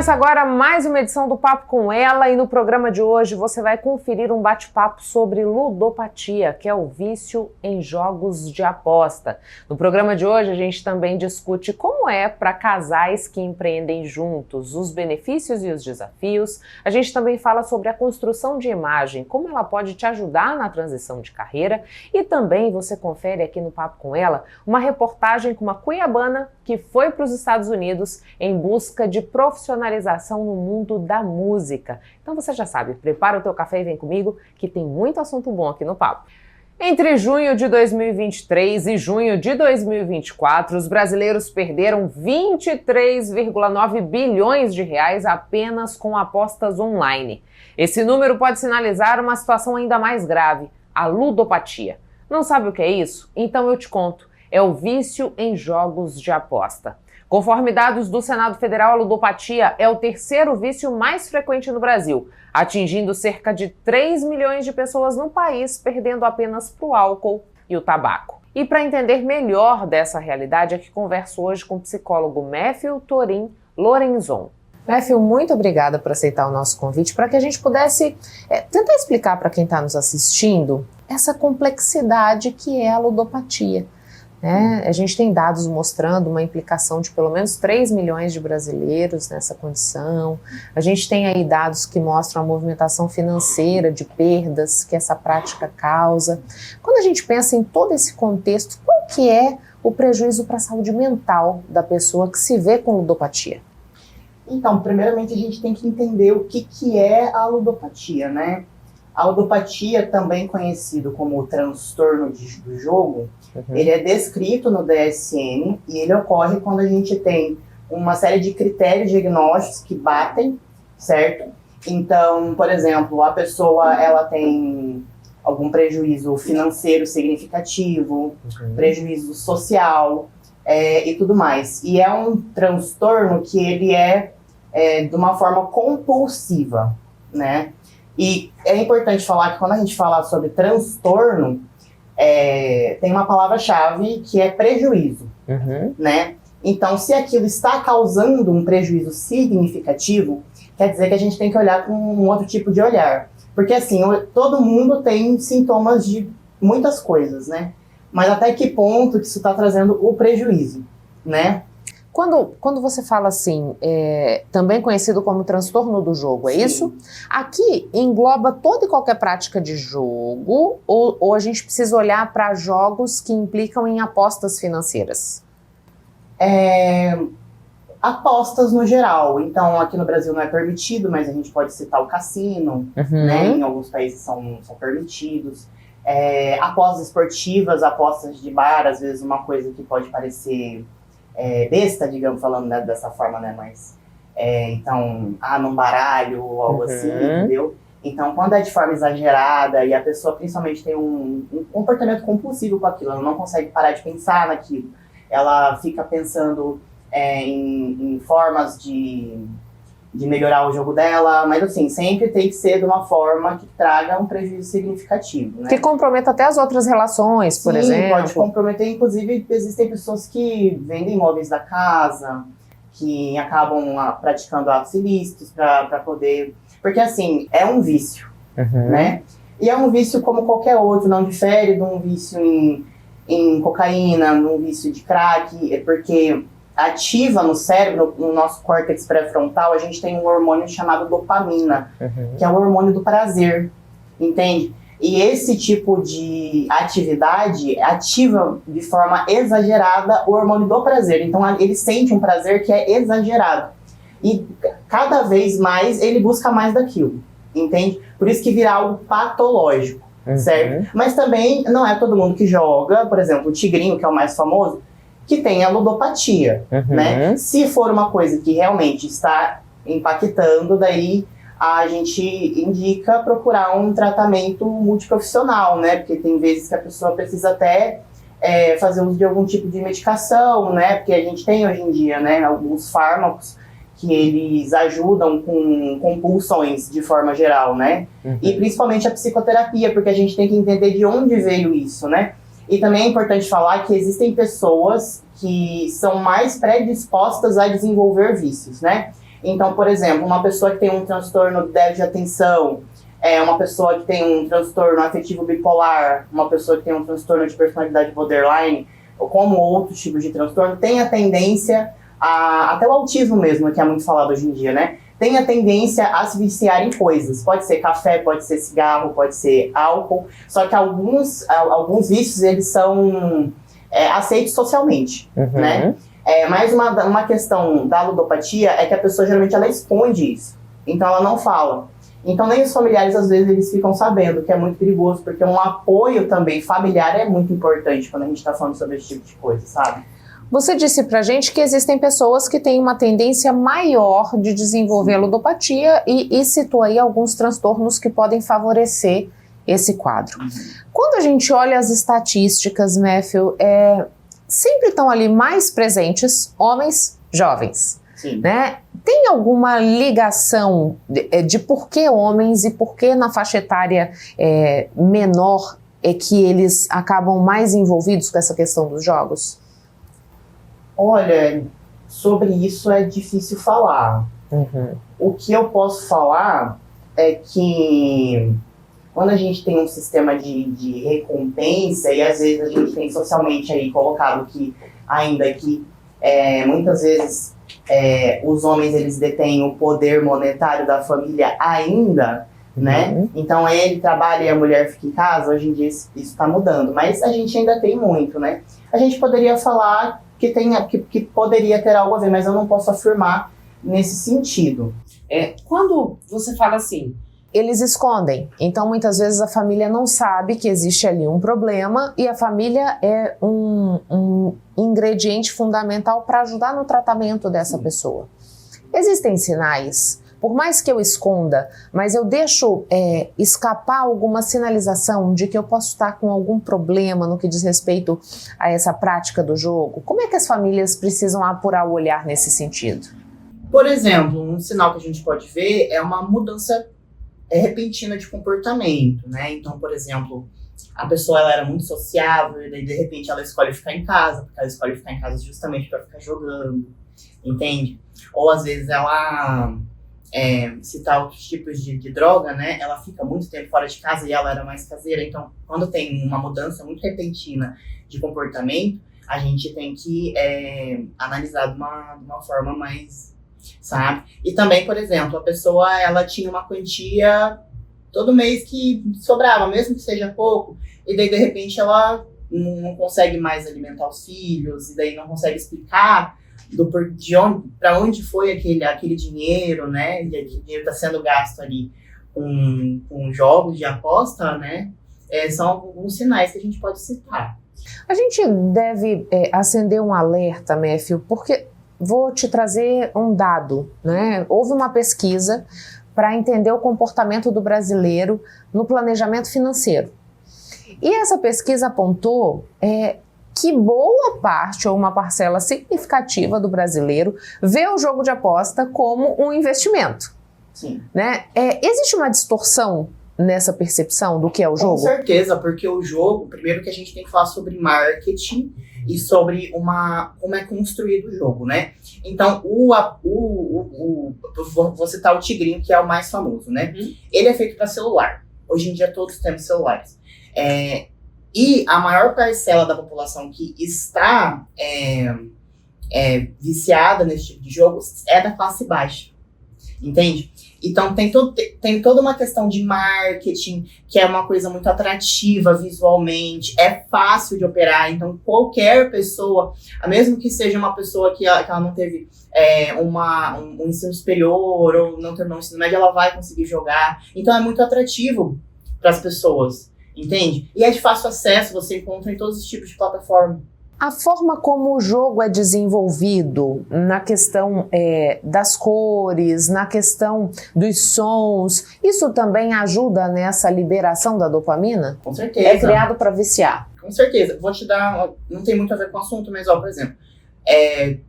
Começa agora mais uma edição do Papo com Ela e no programa de hoje você vai conferir um bate-papo sobre ludopatia, que é o vício em jogos de aposta. No programa de hoje a gente também discute como é para casais que empreendem juntos, os benefícios e os desafios. A gente também fala sobre a construção de imagem, como ela pode te ajudar na transição de carreira e também você confere aqui no Papo com Ela uma reportagem com uma cuiabana que foi para os Estados Unidos em busca de profissionalização no mundo da música. Então você já sabe, prepara o teu café e vem comigo que tem muito assunto bom aqui no Papo. Entre junho de 2023 e junho de 2024, os brasileiros perderam 23,9 bilhões de reais apenas com apostas online. Esse número pode sinalizar uma situação ainda mais grave, a ludopatia. Não sabe o que é isso? Então eu te conto. É o vício em jogos de aposta. Conforme dados do Senado Federal, a ludopatia é o terceiro vício mais frequente no Brasil, atingindo cerca de 3 milhões de pessoas no país, perdendo apenas para o álcool e o tabaco. E para entender melhor dessa realidade, é que converso hoje com o psicólogo Matthew Torin Lorenzon. Matthew, muito obrigada por aceitar o nosso convite para que a gente pudesse tentar explicar para quem está nos assistindo essa complexidade que é a ludopatia. A gente tem dados mostrando uma implicação de pelo menos 3 milhões de brasileiros nessa condição. A gente tem aí dados que mostram a movimentação financeira de perdas que essa prática causa. Quando a gente pensa em todo esse contexto, qual que é o prejuízo para a saúde mental da pessoa que se vê com ludopatia? Então, primeiramente a gente tem que entender o que é a ludopatia, né? A ludopatia, também conhecido como o transtorno do jogo, ele é descrito no DSM e ele ocorre quando a gente tem uma série de critérios diagnósticos que batem, certo? Então, por exemplo, a pessoa ela tem algum prejuízo financeiro significativo, prejuízo social e tudo mais. E é um transtorno que ele é de uma forma compulsiva, né? E é importante falar que quando a gente fala sobre transtorno, tem uma palavra-chave que é prejuízo, né? Então, se aquilo está causando um prejuízo significativo, quer dizer que a gente tem que olhar com um outro tipo de olhar. Porque, assim, todo mundo tem sintomas de muitas coisas, né? Mas até que ponto que isso está trazendo o prejuízo, né? Quando você fala assim, também conhecido como transtorno do jogo, é Sim. isso? Aqui engloba toda e qualquer prática de jogo ou a gente precisa olhar para jogos que implicam em apostas financeiras? Apostas no geral. Então, aqui no Brasil não é permitido, mas a gente pode citar o cassino, né? Em alguns países são permitidos. Apostas esportivas, apostas de bar, às vezes uma coisa que pode parecer besta, digamos, falando, né, dessa forma, né, mas então, num baralho ou algo assim, entendeu? Então, quando é de forma exagerada e a pessoa principalmente tem um comportamento compulsivo com aquilo, ela não consegue parar de pensar naquilo, ela fica pensando em formas de melhorar o jogo dela, mas assim, sempre tem que ser de uma forma que traga um prejuízo significativo, né? Que comprometa até as outras relações, por exemplo. Sim, pode comprometer. Inclusive, existem pessoas que vendem imóveis da casa, que acabam praticando atos ilícitos para poder... Porque, assim, é um vício, né? E é um vício como qualquer outro, não difere de um vício em cocaína, num vício de crack, porque ativa no cérebro, no nosso córtex pré-frontal, a gente tem um hormônio chamado dopamina, que é o hormônio do prazer, entende? E esse tipo de atividade ativa de forma exagerada o hormônio do prazer. Então ele sente um prazer que é exagerado. E cada vez mais ele busca mais daquilo, entende? Por isso que vira algo patológico, certo? Mas também não é todo mundo que joga, por exemplo, o tigrinho, que é o mais famoso, que tem a ludopatia, né? Se for uma coisa que realmente está impactando, daí a gente indica procurar um tratamento multiprofissional, né? Porque tem vezes que a pessoa precisa até fazer uso de algum tipo de medicação, né? Porque a gente tem hoje em dia, né, alguns fármacos que eles ajudam com compulsões de forma geral, né? E principalmente a psicoterapia, porque a gente tem que entender de onde veio isso, né? E também é importante falar que existem pessoas que são mais predispostas a desenvolver vícios, né? Então, por exemplo, uma pessoa que tem um transtorno de déficit de atenção, uma pessoa que tem um transtorno afetivo bipolar, uma pessoa que tem um transtorno de personalidade borderline, ou como outros tipos de transtorno, tem a tendência até o autismo mesmo, que é muito falado hoje em dia, né? Tem a tendência a se viciar em coisas. Pode ser café, pode ser cigarro, pode ser álcool. Só que alguns vícios, eles são aceitos socialmente, né? Mas uma questão da ludopatia é que a pessoa, geralmente, ela esconde isso. Então, ela não fala. Então, nem os familiares, às vezes, eles ficam sabendo, que é muito perigoso, porque um apoio também familiar é muito importante quando a gente está falando sobre esse tipo de coisa, sabe? Você disse pra gente que existem pessoas que têm uma tendência maior de desenvolver a ludopatia e citou aí alguns transtornos que podem favorecer esse quadro. Quando a gente olha as estatísticas, Matthew, sempre estão ali mais presentes homens jovens. Sim. Né? Tem alguma ligação de por que homens e por que na faixa etária menor é que eles acabam mais envolvidos com essa questão dos jogos? Olha, sobre isso é difícil falar. O que eu posso falar é que quando a gente tem um sistema de recompensa, e às vezes a gente tem socialmente aí colocado que ainda que muitas vezes os homens eles detêm o poder monetário da família ainda, né? Então ele trabalha e a mulher fica em casa. Hoje em dia isso está mudando, mas a gente ainda tem muito, né? A gente poderia falar que poderia ter algo a ver, mas eu não posso afirmar nesse sentido. Quando você fala assim, eles escondem, então muitas vezes a família não sabe que existe ali um problema e a família é um ingrediente fundamental para ajudar no tratamento dessa pessoa. Existem sinais, por mais que eu esconda, mas eu deixo escapar alguma sinalização de que eu posso estar com algum problema no que diz respeito a essa prática do jogo. Como é que as famílias precisam apurar o olhar nesse sentido? Por exemplo, um sinal que a gente pode ver é uma mudança repentina de comportamento, né? Então, por exemplo, a pessoa ela era muito sociável e daí de repente ela escolhe ficar em casa, porque ela escolhe ficar em casa justamente para ficar jogando, entende? Ou às vezes ela citar outros tipos de droga, né? Ela fica muito tempo fora de casa e ela era mais caseira. Então, quando tem uma mudança muito repentina de comportamento, a gente tem que analisar de uma forma mais, sabe? E também, por exemplo, a pessoa ela tinha uma quantia todo mês que sobrava, mesmo que seja pouco, e daí de repente ela não consegue mais alimentar os filhos, e daí não consegue explicar para onde foi aquele dinheiro, né? E aquele dinheiro está sendo gasto ali com jogos de aposta, né? São alguns sinais que a gente pode citar. A gente deve acender um alerta, Matthew, porque vou te trazer um dado, né? Houve uma pesquisa para entender o comportamento do brasileiro no planejamento financeiro. E essa pesquisa apontou que boa parte ou uma parcela significativa do brasileiro vê o jogo de aposta como um investimento. Sim. Né? Existe uma distorção nessa percepção do que é o jogo? Com certeza, porque o jogo, primeiro que a gente tem que falar sobre marketing e sobre como é construído o jogo, né? Então, vou citar o Tigrinho, que é o mais famoso, né? Ele é feito para celular. Hoje em dia todos temos celulares. E a maior parcela da população que está viciada nesse tipo de jogo é da classe baixa, entende? Então tem toda uma questão de marketing, que é uma coisa muito atrativa visualmente, é fácil de operar, então qualquer pessoa, mesmo que seja uma pessoa que ela não teve um ensino superior ou não terminou o ensino médio, ela vai conseguir jogar, então é muito atrativo para as pessoas. Entende? E é de fácil acesso, você encontra em todos os tipos de plataforma. A forma como o jogo é desenvolvido, na questão das cores, na questão dos sons, isso também ajuda nessa liberação da dopamina? Com certeza. É criado para viciar? Com certeza. Vou te dar, não tem muito a ver com o assunto, mas por exemplo,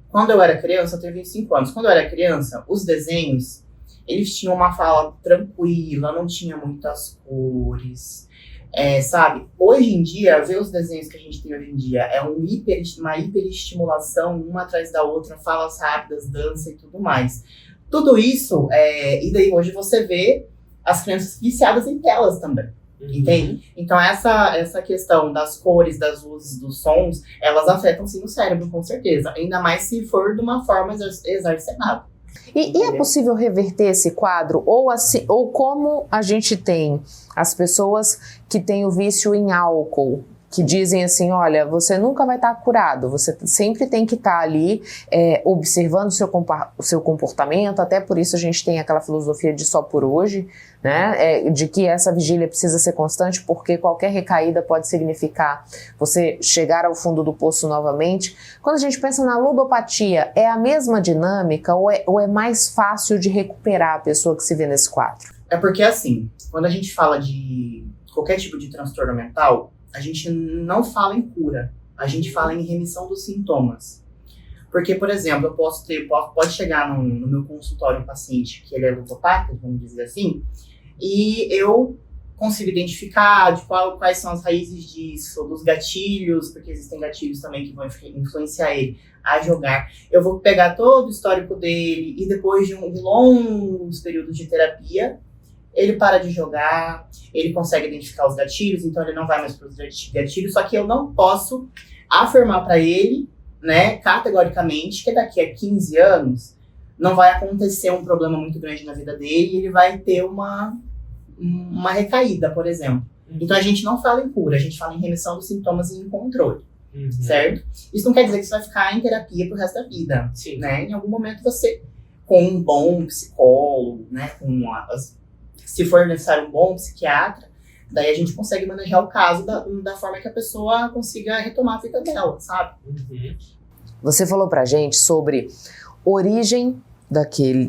quando eu era criança, eu tenho 25 anos, quando eu era criança, os desenhos, eles tinham uma fala tranquila, não tinha muitas cores. Sabe, hoje em dia, ver os desenhos que a gente tem hoje em dia é uma hiperestimulação, uma atrás da outra, falas rápidas, dança e tudo mais. Tudo isso, e daí hoje você vê as crianças viciadas em telas também. Entende? Então essa questão das cores, das luzes, dos sons, elas afetam sim o cérebro, com certeza. Ainda mais se for de uma forma exacerbada. E é possível reverter esse quadro? Ou como a gente tem as pessoas que têm o vício em álcool, que dizem assim, olha, você nunca vai estar curado, você sempre tem que estar ali observando o seu comportamento, até por isso a gente tem aquela filosofia de só por hoje, né, de que essa vigília precisa ser constante, porque qualquer recaída pode significar você chegar ao fundo do poço novamente. Quando a gente pensa na ludopatia, é a mesma dinâmica ou é mais fácil de recuperar a pessoa que se vê nesse quadro? É porque assim, quando a gente fala de qualquer tipo de transtorno mental, a gente não fala em cura, a gente fala em remissão dos sintomas. Porque, por exemplo, pode chegar no meu consultório um paciente que ele é ludopata, vamos dizer assim, e eu consigo identificar quais são as raízes disso, dos gatilhos, porque existem gatilhos também que vão influenciar ele a jogar. Eu vou pegar todo o histórico dele e depois de longos períodos de terapia, ele para de jogar, ele consegue identificar os gatilhos, então ele não vai mais para os gatilhos, só que eu não posso afirmar para ele, né, categoricamente, que daqui a 15 anos não vai acontecer um problema muito grande na vida dele e ele vai ter uma recaída, por exemplo. Então a gente não fala em cura, a gente fala em remissão dos sintomas e em controle, certo? Isso não quer dizer que você vai ficar em terapia pro resto da vida, né? Em algum momento você, com um bom psicólogo, né, se for necessário um bom psiquiatra, daí a gente consegue manejar o caso da forma que a pessoa consiga retomar a vida dela, sabe? Você falou pra gente sobre origem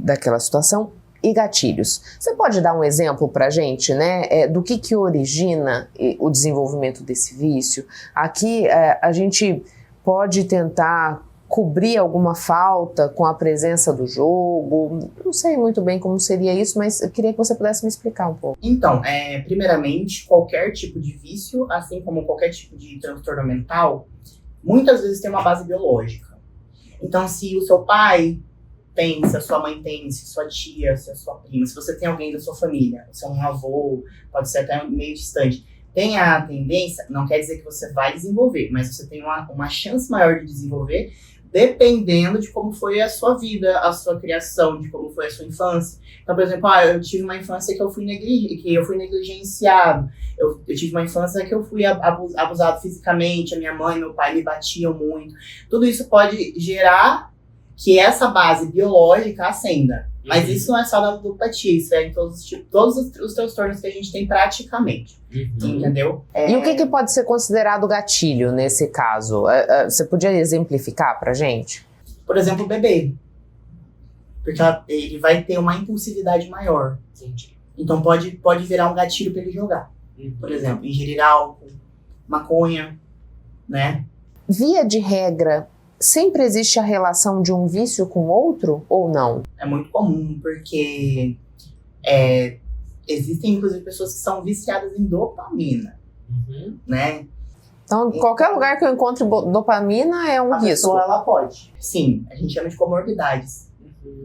daquela situação e gatilhos. Você pode dar um exemplo pra gente, né, do que origina o desenvolvimento desse vício? Aqui a gente pode tentar cobrir alguma falta com a presença do jogo. Não sei muito bem como seria isso, mas eu queria que você pudesse me explicar um pouco. Então, primeiramente, qualquer tipo de vício, assim como qualquer tipo de transtorno mental, muitas vezes tem uma base biológica. Então, se o seu pai tem, se a sua mãe tem, se a sua tia, se a sua prima, se você tem alguém da sua família, se é um avô, pode ser até meio distante, tem a tendência, não quer dizer que você vai desenvolver, mas você tem uma chance maior de desenvolver, dependendo de como foi a sua vida, a sua criação, de como foi a sua infância. Então, por exemplo, eu tive uma infância que eu fui negligenciado, eu tive uma infância que eu fui abusado fisicamente, a minha mãe e meu pai me batiam muito. Tudo isso pode gerar que essa base biológica acenda. Mas isso não é só da ludopatia, isso é em todos os transtornos que a gente tem praticamente. Entendeu? E o que pode ser considerado gatilho nesse caso? Você podia exemplificar pra gente? Por exemplo, o bebê. Porque ele vai ter uma impulsividade maior. Então pode virar um gatilho para ele jogar. Por exemplo, ingerir álcool, maconha, né? Via de regra, sempre existe a relação de um vício com outro ou não? É muito comum, porque existem inclusive pessoas que são viciadas em dopamina, né? Então, qualquer lugar que eu encontre dopamina é um risco. Pessoa, ela pode. Sim, a gente chama de comorbidades,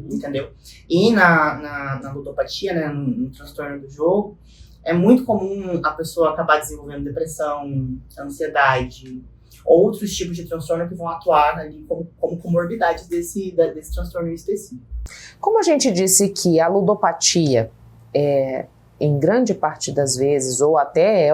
entendeu? E na ludopatia, né, no transtorno do jogo, é muito comum a pessoa acabar desenvolvendo depressão, ansiedade, outros tipos de transtorno que vão atuar ali como comorbidades desse transtorno específico. Como a gente disse que a ludopatia em grande parte das vezes, ou até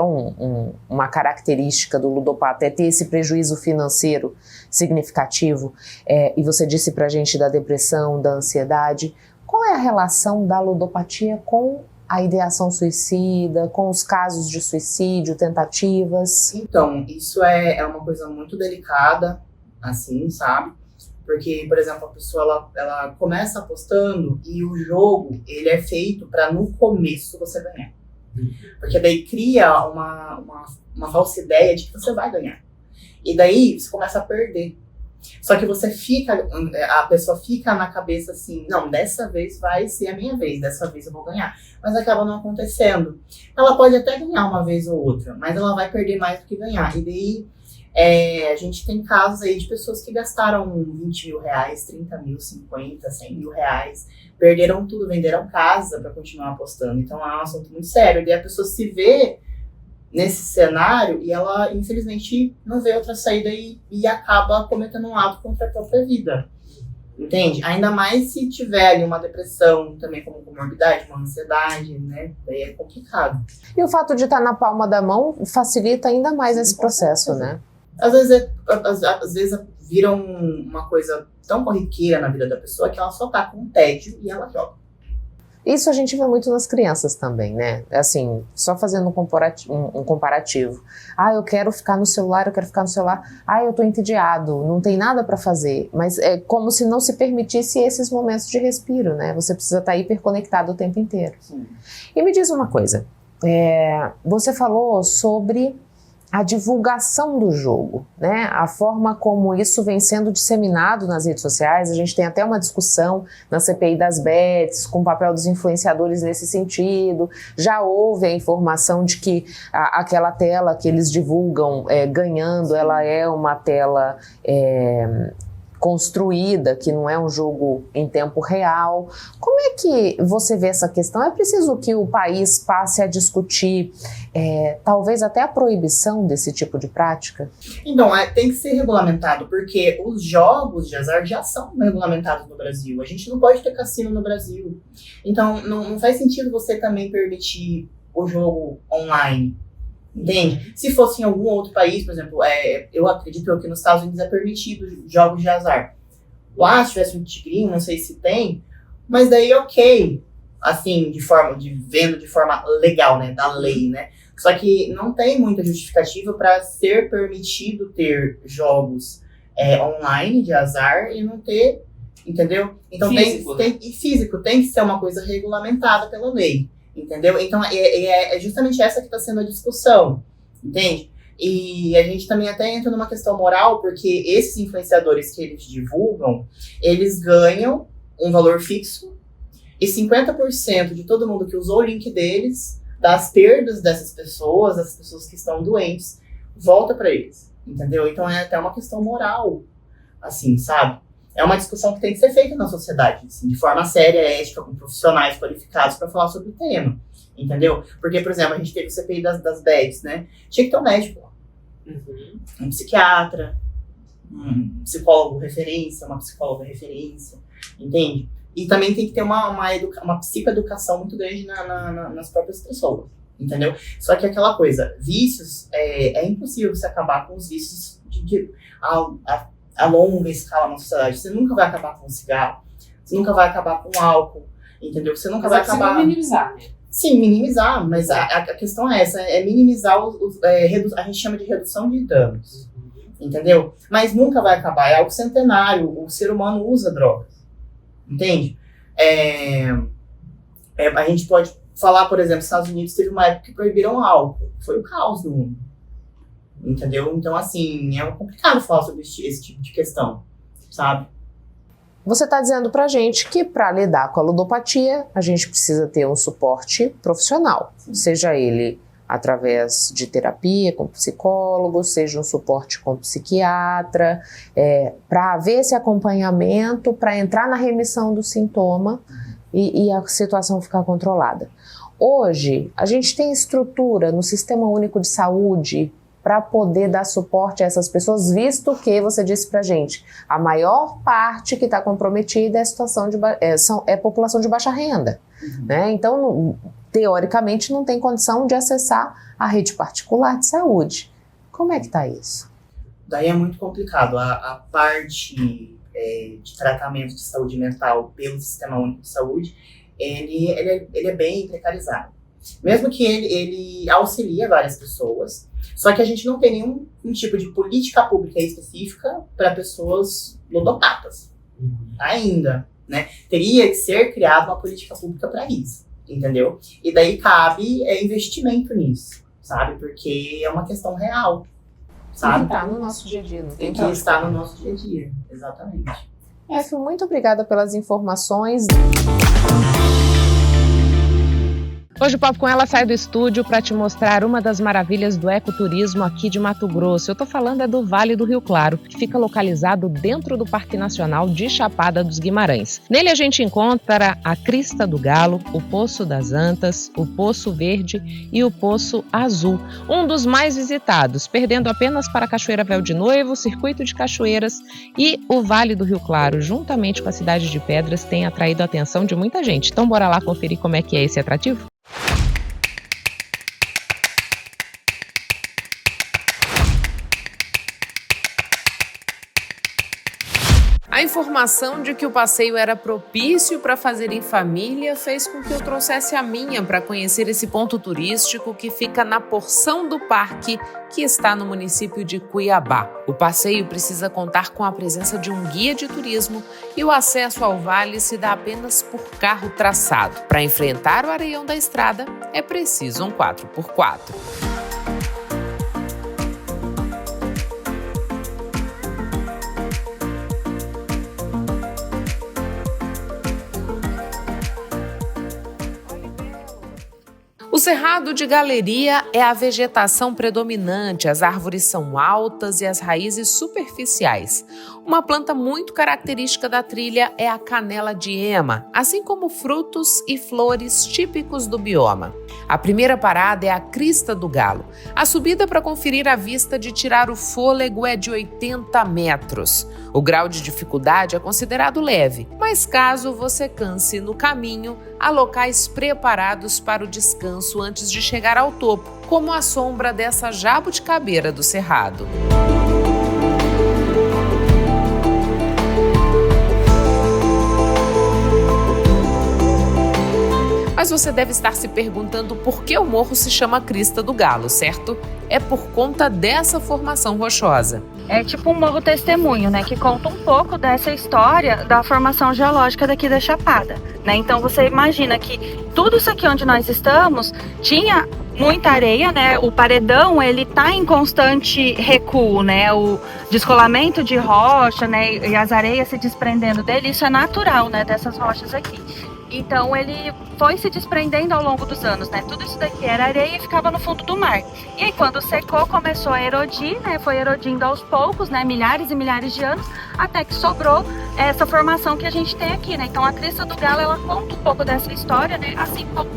uma característica do ludopata, é ter esse prejuízo financeiro significativo, e você disse pra gente da depressão, da ansiedade, qual é a relação da ludopatia com a ideação suicida, com os casos de suicídio, tentativas? Então, isso é uma coisa muito delicada, assim, sabe? Porque, por exemplo, a pessoa ela começa apostando e o jogo ele é feito para no começo você ganhar. Porque daí cria uma falsa ideia de que você vai ganhar. E daí você começa a perder. Só que a pessoa fica na cabeça assim, não, dessa vez vai ser a minha vez, dessa vez eu vou ganhar. Mas acaba não acontecendo. Ela pode até ganhar uma vez ou outra, mas ela vai perder mais do que ganhar. E daí A gente tem casos aí de pessoas que gastaram 20 mil reais, 30 mil, 50, 100 mil reais, perderam tudo, venderam casa para continuar apostando. Então é um assunto muito sério. E a pessoa se vê nesse cenário e ela, infelizmente, não vê outra saída e acaba cometendo um ato contra a própria vida. Entende? Ainda mais se tiver ali uma depressão também como comorbidade, uma ansiedade, né? Daí é complicado. E o fato de estar na palma da mão facilita ainda mais esse processo, né? Às vezes vira uma coisa tão corriqueira na vida da pessoa que ela só tá com tédio e ela joga. Isso a gente vê muito nas crianças também, né? Assim, só fazendo um comparativo. Eu quero ficar no celular, eu tô entediado, não tem nada para fazer. Mas é como se não se permitisse esses momentos de respiro, né? Você precisa estar hiperconectado o tempo inteiro. Sim. E me diz uma coisa, você falou sobre a divulgação do jogo, né? A forma como isso vem sendo disseminado nas redes sociais. A gente tem até uma discussão na CPI das bets, com o papel dos influenciadores nesse sentido. Já houve a informação de que aquela tela que eles divulgam ganhando, ela é uma tela construída, que não é um jogo em tempo real. Como é que você vê essa questão? É preciso que o país passe a discutir, talvez até a proibição desse tipo de prática? Então, tem que ser regulamentado, porque os jogos de azar já são regulamentados no Brasil. A gente não pode ter cassino no Brasil. Então, não faz sentido você também permitir o jogo online. Entende? Se fosse em algum outro país, por exemplo, eu acredito que nos Estados Unidos é permitido jogos de azar. Lá, se tivesse um tigrinho, não sei se tem, mas daí ok, assim, vendo de forma legal, né, da lei, né? Só que não tem muita justificativa para ser permitido ter jogos online de azar e não ter, entendeu? Então físico, físico tem que ser uma coisa regulamentada pela lei. Entendeu? Então, é justamente essa que está sendo a discussão, entende? E a gente também até entra numa questão moral, porque esses influenciadores que eles divulgam, eles ganham um valor fixo e 50% de todo mundo que usou o link deles, das perdas dessas pessoas, das pessoas que estão doentes, volta para eles, entendeu? Então, é até uma questão moral, assim, sabe? É uma discussão que tem que ser feita na sociedade, assim, de forma séria, ética, com profissionais qualificados para falar sobre o tema, entendeu? Porque, por exemplo, a gente teve o CPI das bets, né? Tinha que ter um médico lá. Um psiquiatra, um psicólogo referência, uma psicóloga referência, entende? E também tem que ter uma psicoeducação muito grande nas próprias pessoas, entendeu? Só que aquela coisa, vícios, é impossível você acabar com os vícios a longa escala na sociedade. Você nunca vai acabar com o cigarro, você nunca vai acabar com o álcool, entendeu? Você nunca vai acabar... minimizar, né? Sim, minimizar, mas a questão é essa, minimizar, a gente chama de redução de danos, entendeu? Mas nunca vai acabar, é algo centenário, o ser humano usa drogas, entende? A gente pode falar, por exemplo, nos Estados Unidos teve uma época que proibiram álcool, foi o caos no mundo. Entendeu? Então, assim, é complicado falar sobre esse tipo de questão, sabe? Você está dizendo pra gente que para lidar com a ludopatia, a gente precisa ter um suporte profissional, seja ele através de terapia com psicólogo, seja um suporte com psiquiatra, para haver esse acompanhamento, para entrar na remissão do sintoma e a situação ficar controlada. Hoje, a gente tem estrutura no Sistema Único de Saúde para poder dar suporte a essas pessoas, visto que você disse pra gente, a maior parte que está comprometida é a situação é população de baixa renda, né? Então, teoricamente, não tem condição de acessar a rede particular de saúde. Como é que está isso? Daí é muito complicado. A parte de tratamento de saúde mental pelo Sistema Único de Saúde, ele é bem precarizado. Mesmo que ele auxilia várias pessoas, só que a gente não tem nenhum tipo de política pública específica para pessoas ludopatas, ainda, né? Teria que ser criada uma política pública para isso, entendeu? E daí cabe investimento nisso, sabe? Porque é uma questão real, sabe? Está no nosso dia a dia. Tem que estar no nosso dia a dia, exatamente. F, muito obrigada pelas informações. Hoje o Papo com Ela sai do estúdio para te mostrar uma das maravilhas do ecoturismo aqui de Mato Grosso. Eu tô falando do Vale do Rio Claro, que fica localizado dentro do Parque Nacional de Chapada dos Guimarães. Nele a gente encontra a Crista do Galo, o Poço das Antas, o Poço Verde e o Poço Azul, um dos mais visitados, perdendo apenas para a Cachoeira Véu de Noivo, Circuito de Cachoeiras e o Vale do Rio Claro, juntamente com a Cidade de Pedras, tem atraído a atenção de muita gente. Então bora lá conferir como é que é esse atrativo? A informação de que o passeio era propício para fazer em família fez com que eu trouxesse a minha para conhecer esse ponto turístico que fica na porção do parque que está no município de Cuiabá. O passeio precisa contar com a presença de um guia de turismo e o acesso ao vale se dá apenas por carro traçado. Para enfrentar o areião da estrada, é preciso um 4x4. O Cerrado de Galeria é a vegetação predominante, as árvores são altas e as raízes superficiais. Uma planta muito característica da trilha é a canela de ema, assim como frutos e flores típicos do bioma. A primeira parada é a Crista do Galo. A subida para conferir a vista de tirar o fôlego é de 80 metros. O grau de dificuldade é considerado leve, mas caso você canse no caminho, há locais preparados para o descanso antes de chegar ao topo, como a sombra dessa jabuticabeira do Cerrado. Mas você deve estar se perguntando por que o morro se chama Crista do Galo, certo? É por conta dessa formação rochosa. É tipo um morro testemunho, né? Que conta um pouco dessa história da formação geológica daqui da Chapada, né? Então você imagina que tudo isso aqui onde nós estamos tinha muita areia, né? O paredão, ele tá em constante recuo, né? O descolamento de rocha, né? E as areias se desprendendo dele, isso é natural, né? Dessas rochas aqui. Então ele foi se desprendendo ao longo dos anos, né? Tudo isso daqui era areia e ficava no fundo do mar. E aí quando secou, começou a erodir, né? Foi erodindo aos poucos, né? Milhares e milhares de anos, até que sobrou essa formação que a gente tem aqui, né? Então a Crista do Galo, ela conta um pouco dessa história, né? Assim como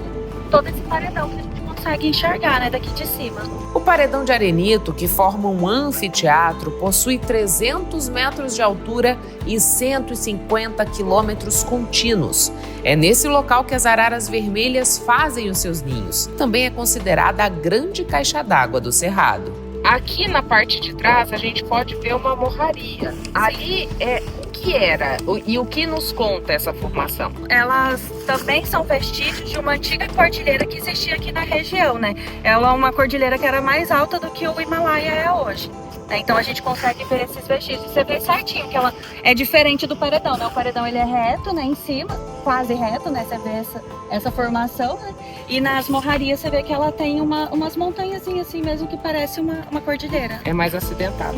todo esse paredão que a gente consegue enxergar, né? Daqui de cima. O paredão de arenito, que forma um anfiteatro, possui 300 metros de altura e 150 quilômetros contínuos. É nesse local que as araras vermelhas fazem os seus ninhos. Também é considerada a grande caixa d'água do Cerrado. Aqui na parte de trás a gente pode ver uma morraria. Ali é o que era e o que nos conta essa formação. Elas também são vestígios de uma antiga cordilheira que existia aqui na região, né? Ela é uma cordilheira que era mais alta do que o Himalaia é hoje. Então a gente consegue ver esses vestígios. Você vê certinho que ela é diferente do paredão, né? O paredão ele é reto, né? Em cima, quase reto, né? Você vê essa formação, né? E nas morrarias você vê que ela tem umas montanhazinhas assim mesmo que parece uma cordilheira. É mais acidentado.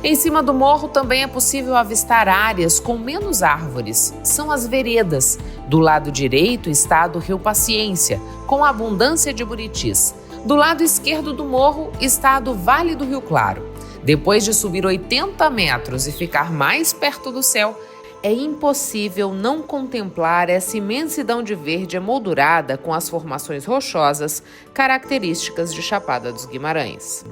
Em cima do morro também é possível avistar áreas com menos árvores. São as veredas. Do lado direito está do Rio Paciência, com abundância de buritis. Do lado esquerdo do morro está a do Vale do Rio Claro. Depois de subir 80 metros e ficar mais perto do céu, é impossível não contemplar essa imensidão de verde emoldurada com as formações rochosas características de Chapada dos Guimarães.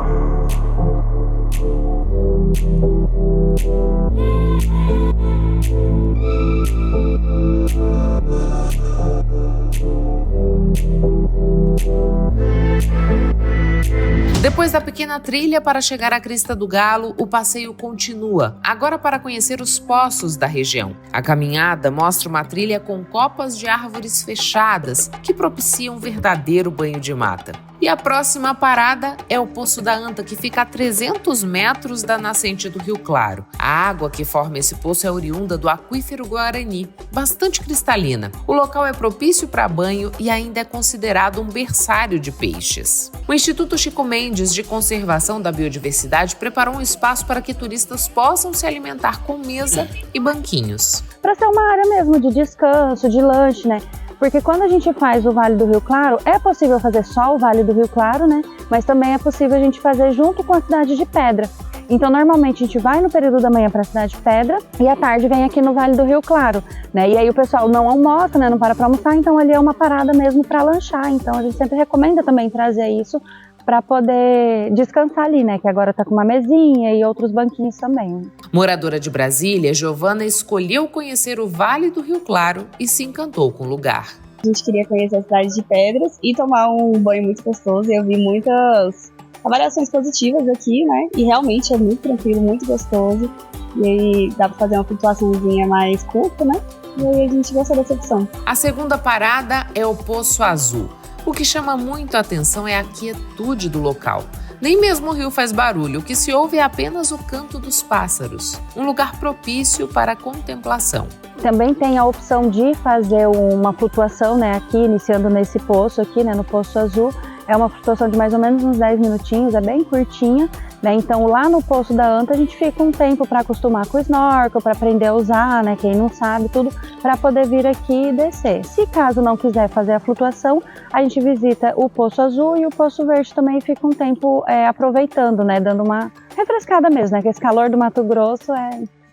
Depois da pequena trilha para chegar à Crista do Galo, o passeio continua, agora para conhecer os poços da região. A caminhada mostra uma trilha com copas de árvores fechadas que propiciam um verdadeiro banho de mata. E a próxima parada é o Poço da Anta, que fica a 300 metros da nascente do Rio Claro. A água que forma esse poço é oriunda do aquífero Guarani, bastante cristalina. O local é propício para banho e ainda é considerado um berçário de peixes. O Instituto Chico Mendes de Conservação da Biodiversidade preparou um espaço para que turistas possam se alimentar com mesa e banquinhos. Para ser uma área mesmo de descanso, de lanche, né? Porque quando a gente faz o Vale do Rio Claro, é possível fazer só o Vale do Rio Claro, né? Mas também é possível a gente fazer junto com a Cidade de Pedra. Então, normalmente, a gente vai no período da manhã para a Cidade de Pedra e à tarde vem aqui no Vale do Rio Claro, né? E aí o pessoal não almoça, né? Não para almoçar, então ali é uma parada mesmo para lanchar. Então, a gente sempre recomenda também trazer isso para poder descansar ali, né? Que agora tá com uma mesinha e outros banquinhos também. Moradora de Brasília, Giovana escolheu conhecer o Vale do Rio Claro e se encantou com o lugar. A gente queria conhecer a Cidade de Pedras e tomar um banho muito gostoso. Eu vi muitas avaliações positivas aqui, né? E realmente é muito tranquilo, muito gostoso. E aí dá pra fazer uma flutuaçãozinha mais curta, né? E aí a gente gostou dessa opção. A segunda parada é o Poço Azul. O que chama muito a atenção é a quietude do local. Nem mesmo o rio faz barulho, o que se ouve é apenas o canto dos pássaros. Um lugar propício para a contemplação. Também tem a opção de fazer uma flutuação, né? Aqui, iniciando nesse poço aqui, né? No Poço Azul. É uma flutuação de mais ou menos uns 10 minutinhos, é bem curtinha, né? Então lá no Poço da Anta a gente fica um tempo para acostumar com o snorkel, para aprender a usar, né? Quem não sabe, tudo, para poder vir aqui e descer. Se caso não quiser fazer a flutuação, a gente visita o Poço Azul e o Poço Verde também fica um tempo aproveitando, né? Dando uma refrescada mesmo, né? Que esse calor do Mato Grosso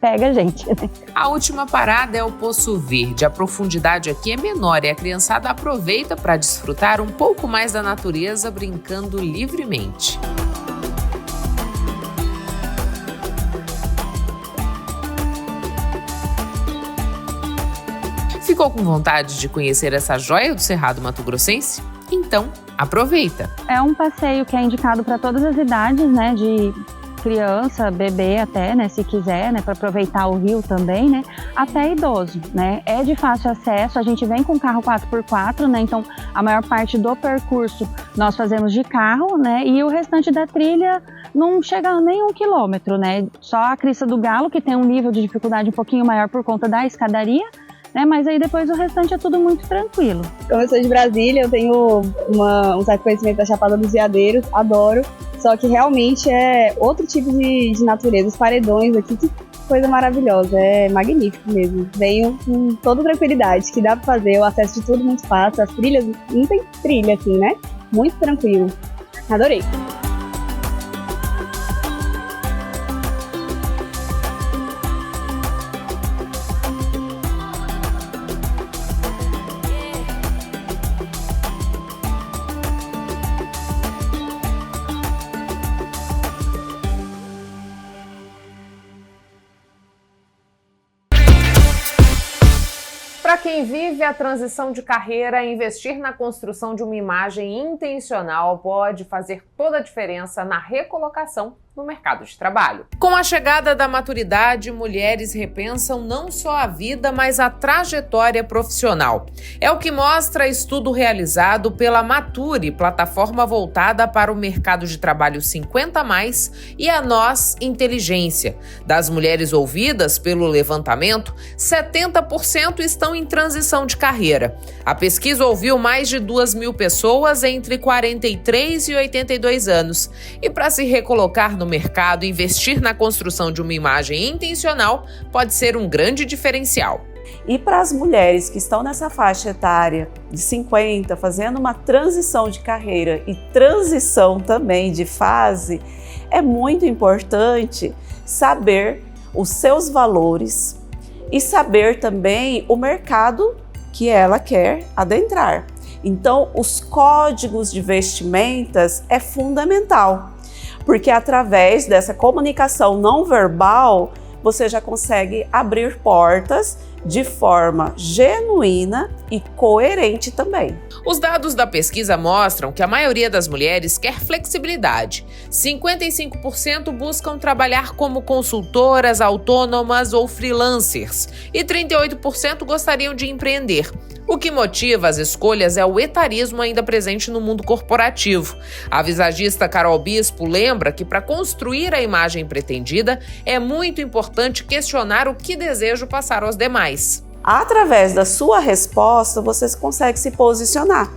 pega a gente, né? A última parada é o Poço Verde. A profundidade aqui é menor e a criançada aproveita para desfrutar um pouco mais da natureza brincando livremente. Ficou com vontade de conhecer essa joia do Cerrado Mato-Grossense? Então, aproveita! É um passeio que é indicado para todas as idades, né? De criança, bebê até, né, se quiser, né, para aproveitar o rio também, né, até idoso, né, é de fácil acesso, a gente vem com carro 4x4, né, então a maior parte do percurso nós fazemos de carro, né, e o restante da trilha não chega a nem 1 quilômetro, né, só a Crista do Galo, que tem um nível de dificuldade um pouquinho maior por conta da escadaria, né, mas aí depois o restante é tudo muito tranquilo. Como eu sou de Brasília, eu tenho um certo conhecimento da Chapada dos Veadeiros, adoro, só que realmente é outro tipo de natureza, os paredões aqui, que coisa maravilhosa, é magnífico mesmo. Venho com toda tranquilidade, que dá pra fazer, o acesso de tudo muito fácil, as trilhas, não tem trilha assim, né, muito tranquilo, adorei. Para quem vive a transição de carreira, investir na construção de uma imagem intencional pode fazer toda a diferença na recolocação no mercado de trabalho. Com a chegada da maturidade, mulheres repensam não só a vida, mas a trajetória profissional. É o que mostra estudo realizado pela Mature, plataforma voltada para o mercado de trabalho 50+, e a Nós Inteligência. Das mulheres ouvidas pelo levantamento, 70% estão em transição de carreira. A pesquisa ouviu mais de 2.000 pessoas entre 43 e 82 anos. E para se recolocar no mercado, investir na construção de uma imagem intencional pode ser um grande diferencial. E para as mulheres que estão nessa faixa etária de 50, fazendo uma transição de carreira e transição também de fase, é muito importante saber os seus valores e saber também o mercado que ela quer adentrar. Então, os códigos de vestimentas é fundamental, porque através dessa comunicação não verbal, você já consegue abrir portas de forma genuína e coerente também. Os dados da pesquisa mostram que a maioria das mulheres quer flexibilidade. 55% buscam trabalhar como consultoras, autônomas ou freelancers e 38% gostariam de empreender. O que motiva as escolhas é o etarismo ainda presente no mundo corporativo. A visagista Carol Bispo lembra que para construir a imagem pretendida é muito importante questionar o que desejo passar aos demais. Através da sua resposta, você consegue se posicionar.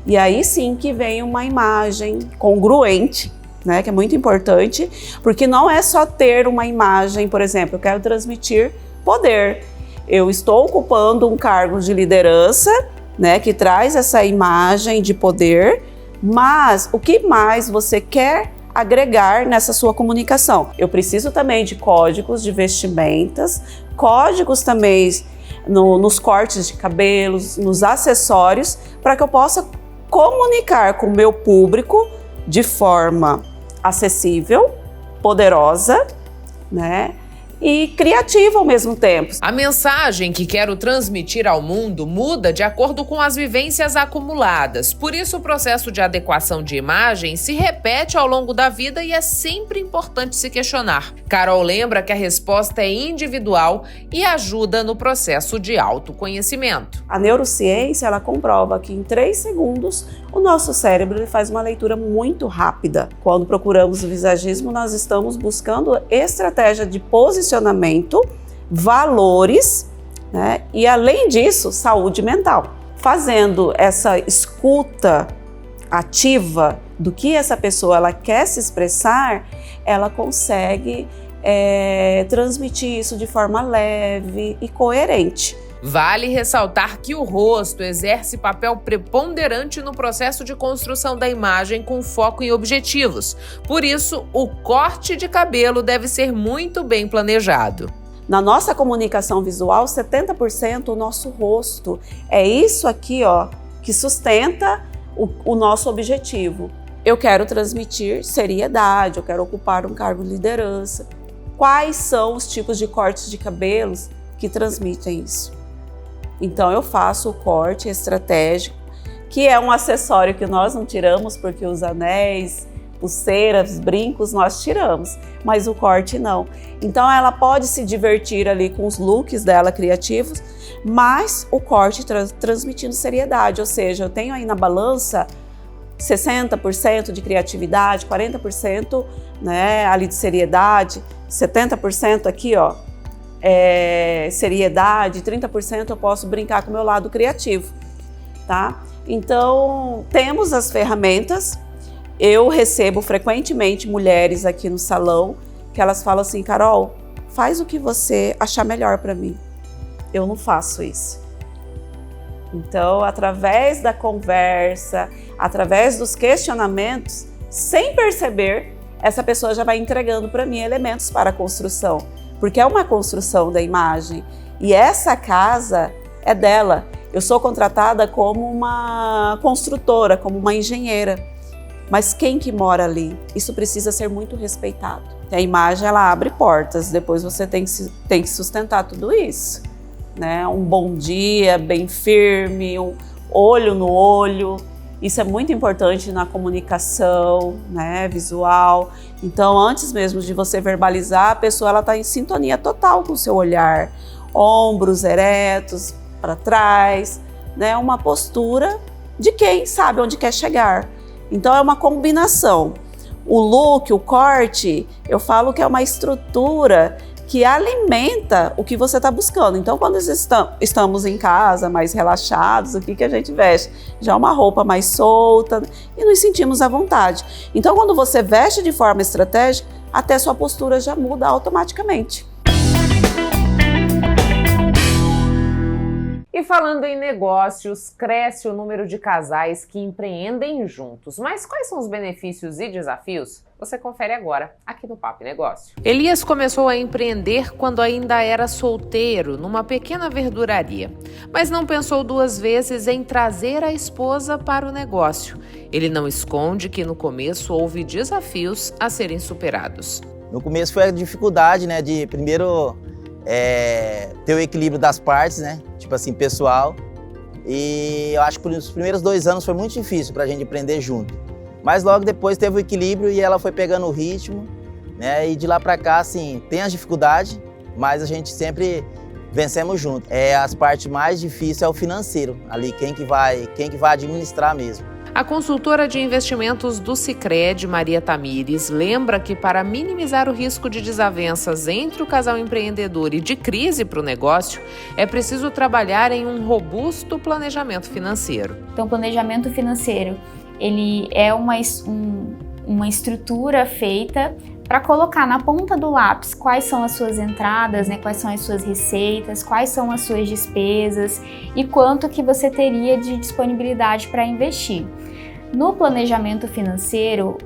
E aí sim que vem uma imagem congruente, né, que é muito importante, porque não é só ter uma imagem, por exemplo, eu quero transmitir poder. Eu estou ocupando um cargo de liderança né, que traz essa imagem de poder, mas o que mais você quer agregar nessa sua comunicação? Eu preciso também de códigos de vestimentas, códigos também nos cortes de cabelos, nos acessórios, para que eu possa comunicar com o meu público de forma acessível, poderosa, né? E criativa ao mesmo tempo. A mensagem que quero transmitir ao mundo muda de acordo com as vivências acumuladas. Por isso, o processo de adequação de imagem se repete ao longo da vida e é sempre importante se questionar. Carol lembra que a resposta é individual e ajuda no processo de autoconhecimento. A neurociência, ela comprova que em 3 segundos o nosso cérebro ele faz uma leitura muito rápida. Quando procuramos o visagismo, nós estamos buscando estratégia de posicionamento, valores, né? E além disso, saúde mental. Fazendo essa escuta ativa do que essa pessoa ela quer se expressar, ela consegue transmitir isso de forma leve e coerente. Vale ressaltar que o rosto exerce papel preponderante no processo de construção da imagem com foco em objetivos. Por isso, o corte de cabelo deve ser muito bem planejado. Na nossa comunicação visual, 70% o nosso rosto. É isso aqui, ó, que sustenta o nosso objetivo. Eu quero transmitir seriedade, eu quero ocupar um cargo de liderança. Quais são os tipos de cortes de cabelos que transmitem isso? Então eu faço o corte estratégico, que é um acessório que nós não tiramos, porque os anéis, pulseiras, brincos nós tiramos, mas o corte não. Então ela pode se divertir ali com os looks dela criativos, mas o corte transmitindo seriedade, ou seja, eu tenho aí na balança 60% de criatividade, 40% né, ali de seriedade, 70% aqui, ó, seriedade, 30% eu posso brincar com o meu lado criativo, tá? Então, temos as ferramentas. Eu recebo frequentemente mulheres aqui no salão que elas falam assim: Carol, faz o que você achar melhor para mim. Eu não faço isso. Então, através da conversa, através dos questionamentos, sem perceber, essa pessoa já vai entregando para mim elementos para a construção. Porque é uma construção da imagem e essa casa é dela. Eu sou contratada como uma construtora, como uma engenheira, mas quem que mora ali? Isso precisa ser muito respeitado. A imagem ela abre portas, depois você tem que sustentar tudo isso, né? Um bom dia, bem firme, um olho no olho. Isso é muito importante na comunicação, né, visual. Então, antes mesmo de você verbalizar, a pessoa está em sintonia total com o seu olhar. Ombros eretos, para trás, né, uma postura de quem sabe onde quer chegar. Então, é uma combinação. O look, o corte, eu falo que é uma estrutura que alimenta o que você está buscando. Então, quando estamos em casa, mais relaxados, o que a gente veste? Já uma roupa mais solta e nos sentimos à vontade. Então, quando você veste de forma estratégica, até sua postura já muda automaticamente. E falando em negócios, cresce o número de casais que empreendem juntos. Mas quais são os benefícios e desafios? Você confere agora, aqui no Papo Negócio. Elias começou a empreender quando ainda era solteiro, numa pequena verduraria. Mas não pensou 2 vezes em trazer a esposa para o negócio. Ele não esconde que no começo houve desafios a serem superados. No começo foi a dificuldade, né, de primeiro ter o equilíbrio das partes, né, tipo assim, pessoal. E eu acho que nos primeiros 2 anos foi muito difícil para a gente empreender junto. Mas logo depois teve o equilíbrio e ela foi pegando o ritmo, né? E de lá para cá, assim, tem as dificuldades, mas a gente sempre vencemos junto. As partes mais difíceis é o financeiro, ali quem que vai administrar mesmo. A consultora de investimentos do Sicredi, Maria Tamires, lembra que para minimizar o risco de desavenças entre o casal empreendedor e de crise para o negócio, é preciso trabalhar em um robusto planejamento financeiro. Então, o planejamento financeiro, ele é uma estrutura feita para colocar na ponta do lápis quais são as suas entradas, né, quais são as suas receitas, quais são as suas despesas e quanto que você teria de disponibilidade para investir. No planejamento financeiro,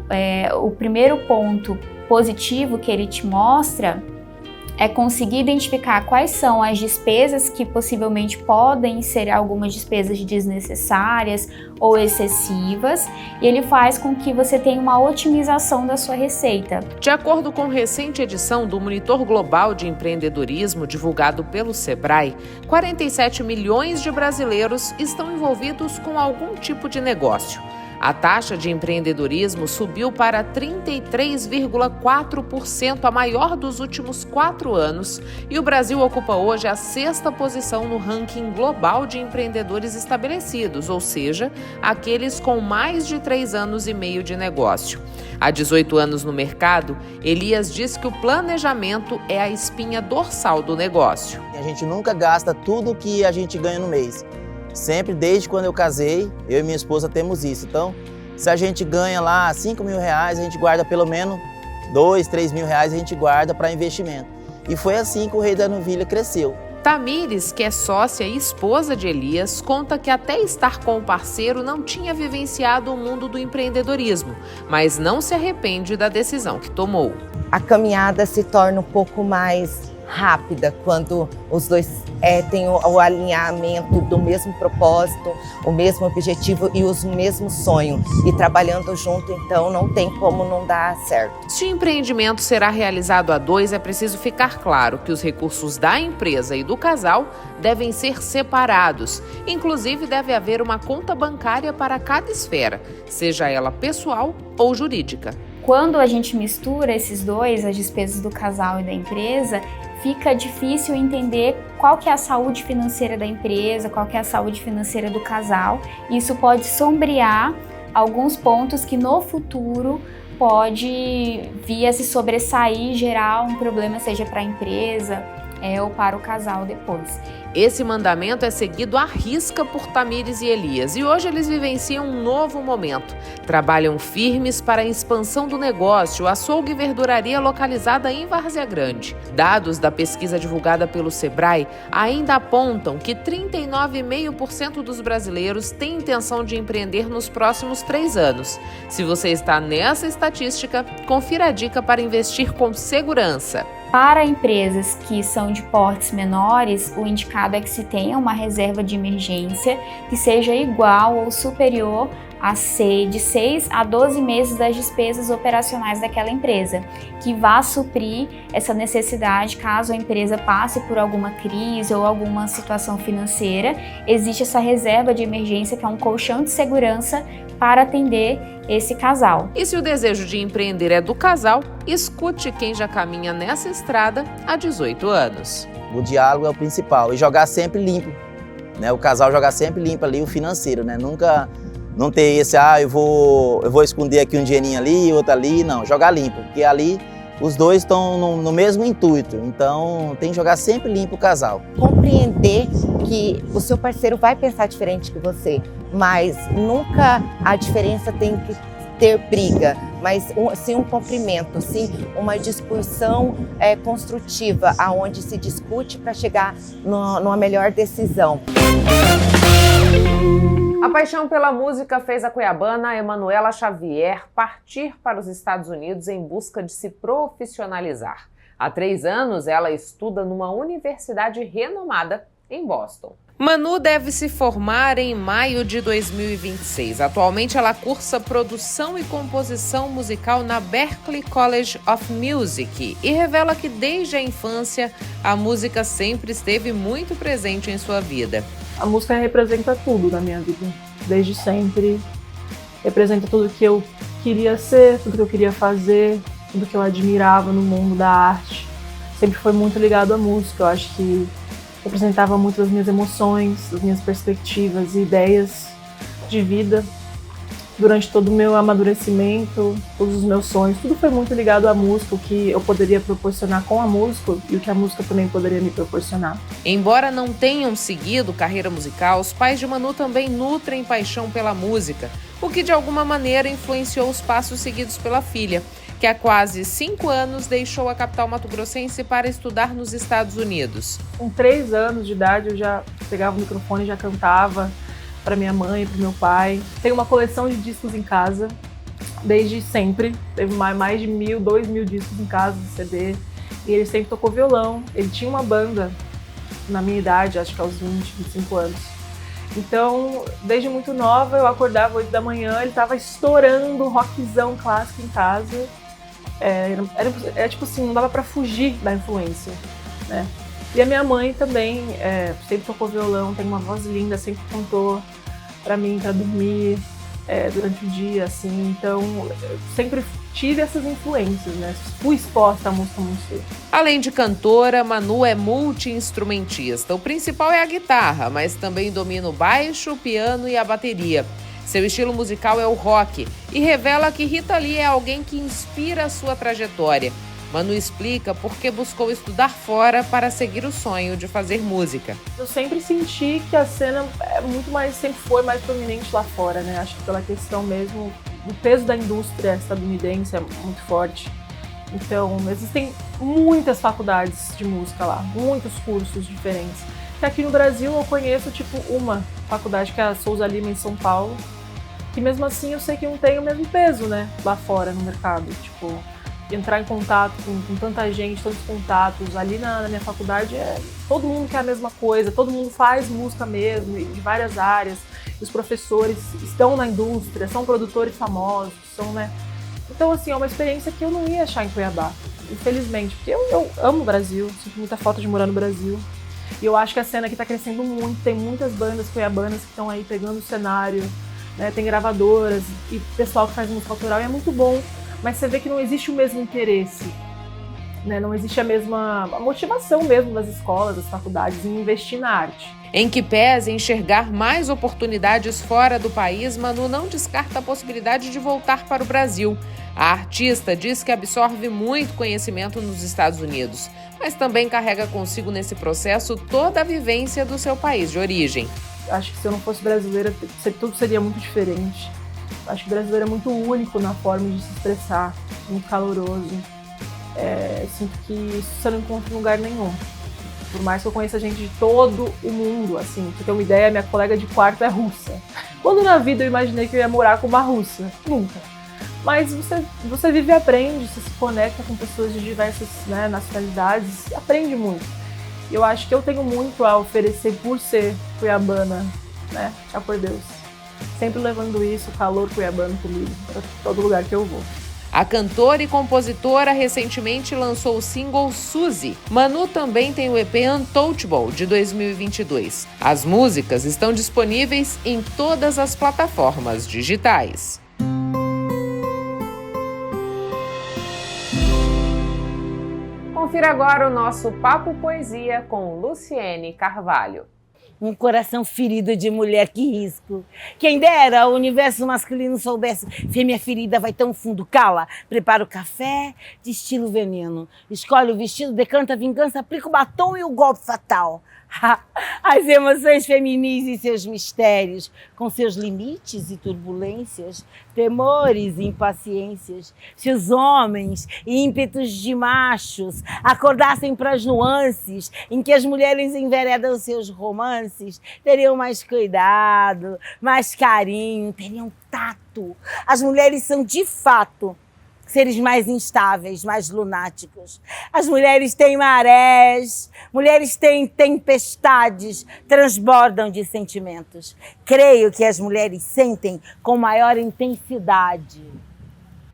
o primeiro ponto positivo que ele te mostra é conseguir identificar quais são as despesas que possivelmente podem ser algumas despesas desnecessárias ou excessivas, e ele faz com que você tenha uma otimização da sua receita. De acordo com recente edição do Monitor Global de Empreendedorismo, divulgado pelo Sebrae, 47 milhões de brasileiros estão envolvidos com algum tipo de negócio. A taxa de empreendedorismo subiu para 33,4%, a maior dos últimos 4 anos, e o Brasil ocupa hoje a 6ª posição no ranking global de empreendedores estabelecidos, ou seja, aqueles com mais de 3 anos e meio de negócio. Há 18 anos no mercado, Elias diz que o planejamento é a espinha dorsal do negócio. A gente nunca gasta tudo que a gente ganha no mês. Sempre, desde quando eu casei, eu e minha esposa temos isso. Então, se a gente ganha lá 5 mil reais, a gente guarda pelo menos 2, 3 mil reais, a gente guarda para investimento. E foi assim que o Rei da Novilha cresceu. Tamires, que é sócia e esposa de Elias, conta que até estar com o parceiro não tinha vivenciado o mundo do empreendedorismo, mas não se arrepende da decisão que tomou. A caminhada se torna um pouco mais rápida quando os dois têm o alinhamento do mesmo propósito, o mesmo objetivo e o mesmo sonho. E trabalhando junto, então, não tem como não dar certo. Se o empreendimento será realizado a 2, é preciso ficar claro que os recursos da empresa e do casal devem ser separados. Inclusive, deve haver uma conta bancária para cada esfera, seja ela pessoal ou jurídica. Quando a gente mistura esses dois, as despesas do casal e da empresa, fica difícil entender qual que é a saúde financeira da empresa, qual que é a saúde financeira do casal. Isso pode sombrear alguns pontos que no futuro pode vir a se sobressair e gerar um problema, seja para a empresa ou para o casal depois. Esse mandamento é seguido à risca por Tamires e Elias, e hoje eles vivenciam um novo momento. Trabalham firmes para a expansão do negócio, açougue e verduraria localizada em Várzea Grande. Dados da pesquisa divulgada pelo Sebrae ainda apontam que 39,5% dos brasileiros têm intenção de empreender nos próximos 3 anos. Se você está nessa estatística, confira a dica para investir com segurança. Para empresas que são de portes menores, o indicado é que se tenha uma reserva de emergência que seja igual ou superior a de 6 a 12 meses das despesas operacionais daquela empresa, que vá suprir essa necessidade caso a empresa passe por alguma crise ou alguma situação financeira. Existe essa reserva de emergência, que é um colchão de segurança para atender esse casal. E se o desejo de empreender é do casal, escute quem já caminha nessa estrada há 18 anos. O diálogo é o principal e jogar sempre limpo, né? O casal jogar sempre limpo ali o financeiro, né? Nunca não ter esse, eu vou esconder aqui um dinheirinho ali e outro ali, não, jogar limpo, porque ali os dois estão no mesmo intuito, então tem que jogar sempre limpo o casal. Compreender que o seu parceiro vai pensar diferente que você, mas nunca a diferença tem que ter briga, mas sim um cumprimento, sim uma discussão construtiva, aonde se discute para chegar numa melhor decisão. A paixão pela música fez a cuiabana Emanuela Xavier partir para os Estados Unidos em busca de se profissionalizar. Há 3 anos, ela estuda numa universidade renomada em Boston. Manu deve se formar em maio de 2026. Atualmente, ela cursa produção e composição musical na Berklee College of Music e revela que desde a infância a música sempre esteve muito presente em sua vida. A música representa tudo na minha vida, desde sempre. Representa tudo que eu queria ser, tudo que eu queria fazer, tudo que eu admirava no mundo da arte. Sempre foi muito ligado à música. Eu acho que representava muito as minhas emoções, as minhas perspectivas e ideias de vida. Durante todo o meu amadurecimento, todos os meus sonhos, tudo foi muito ligado à música, o que eu poderia proporcionar com a música e o que a música também poderia me proporcionar. Embora não tenham seguido carreira musical, os pais de Manu também nutrem paixão pela música, o que de alguma maneira influenciou os passos seguidos pela filha. que há quase 5 anos deixou a capital mato-grossense para estudar nos Estados Unidos. Com 3 anos de idade eu já pegava o microfone e já cantava para minha mãe, para meu pai. Tenho uma coleção de discos em casa, desde sempre. Teve mais de 1.000, 2.000 discos em casa de CD. E ele sempre tocou violão. Ele tinha uma banda na minha idade, acho que aos 20, 25 anos. Então, desde muito nova, eu acordava 8 da manhã, ele estava estourando rockzão clássico em casa. Era tipo assim, não dava para fugir da influência, né? E a minha mãe também sempre tocou violão, tem uma voz linda, sempre cantou para mim, para dormir durante o dia, assim. Então, eu sempre tive essas influências, né? Fui exposta à música muito cedo. Além de cantora, Manu é multi-instrumentista. O principal é a guitarra, mas também domina o baixo, o piano e a bateria. Seu estilo musical é o rock e revela que Rita Lee é alguém que inspira a sua trajetória. Manu explica por que buscou estudar fora para seguir o sonho de fazer música. Eu sempre senti que a cena sempre foi mais prominente lá fora, né? Acho que pela questão mesmo do peso da indústria estadunidense é muito forte. Então, existem muitas faculdades de música lá, muitos cursos diferentes. E aqui no Brasil eu conheço uma faculdade que é a Souza Lima em São Paulo, que mesmo assim eu sei que não tem o mesmo peso, né, lá fora no mercado. Entrar em contato com tanta gente, tantos contatos. Ali na minha faculdade todo mundo quer a mesma coisa, todo mundo faz música mesmo, de várias áreas. Os professores estão na indústria, são produtores famosos, né? Então, assim, é uma experiência que eu não ia achar em Cuiabá, infelizmente, porque eu amo o Brasil, sinto muita falta de morar no Brasil. E eu acho que a cena aqui está crescendo muito, tem muitas bandas cuiabanas que estão aí pegando o cenário, né? Tem gravadoras e pessoal que faz música autoral e é muito bom. Mas você vê que não existe o mesmo interesse, né? Não existe a mesma motivação mesmo das escolas, das faculdades em investir na arte. Em que pese enxergar mais oportunidades fora do país, Manu não descarta a possibilidade de voltar para o Brasil. A artista diz que absorve muito conhecimento nos Estados Unidos, mas também carrega consigo nesse processo toda a vivência do seu país de origem. Acho que se eu não fosse brasileira, tudo seria muito diferente. Acho que o brasileiro é muito único na forma de se expressar, muito caloroso. Sinto que isso você não encontra em lugar nenhum. Por mais que eu conheça gente de todo o mundo, assim, pra ter uma ideia, minha colega de quarto é russa. Quando na vida eu imaginei que eu ia morar com uma russa? Nunca. Mas você vive e aprende, você se conecta com pessoas de diversas, né, nacionalidades, e aprende muito. Eu acho que eu tenho muito a oferecer por ser cuiabana, né, já por Deus. Sempre levando isso, o calor cuiabano comigo, para todo lugar que eu vou. A cantora e compositora recentemente lançou o single Suzy. Manu também tem o EP Untouchable, de 2022. As músicas estão disponíveis em todas as plataformas digitais. Confira agora o nosso Papo Poesia com Luciene Carvalho. Um coração ferido de mulher, que risco. Quem dera o universo masculino soubesse. Fêmea ferida vai tão fundo, cala. Prepara o café de estilo veneno. Escolhe o vestido, decanta a vingança, aplica o batom e o golpe fatal. As emoções feminis e seus mistérios, com seus limites e turbulências, temores e impaciências. Se os homens, ímpetos de machos, acordassem para as nuances em que as mulheres enveredam seus romances, teriam mais cuidado, mais carinho, teriam tato. As mulheres são, de fato, seres mais instáveis, mais lunáticos. As mulheres têm marés, mulheres têm tempestades, transbordam de sentimentos. Creio que as mulheres sentem com maior intensidade.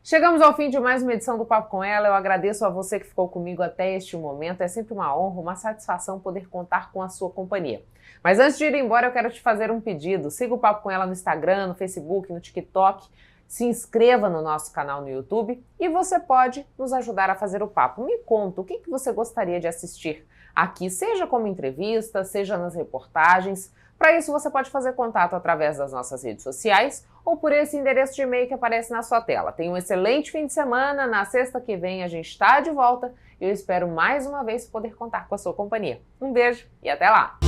Chegamos ao fim de mais uma edição do Papo com Ela. Eu agradeço a você que ficou comigo até este momento. É sempre uma honra, uma satisfação poder contar com a sua companhia. Mas antes de ir embora, eu quero te fazer um pedido. Siga o Papo com Ela no Instagram, no Facebook, no TikTok. Se inscreva no nosso canal no YouTube e você pode nos ajudar a fazer o papo. Me conta o que você gostaria de assistir aqui, seja como entrevista, seja nas reportagens. Para isso, você pode fazer contato através das nossas redes sociais ou por esse endereço de e-mail que aparece na sua tela. Tenha um excelente fim de semana. Na sexta que vem a gente está de volta e eu espero mais uma vez poder contar com a sua companhia. Um beijo e até lá!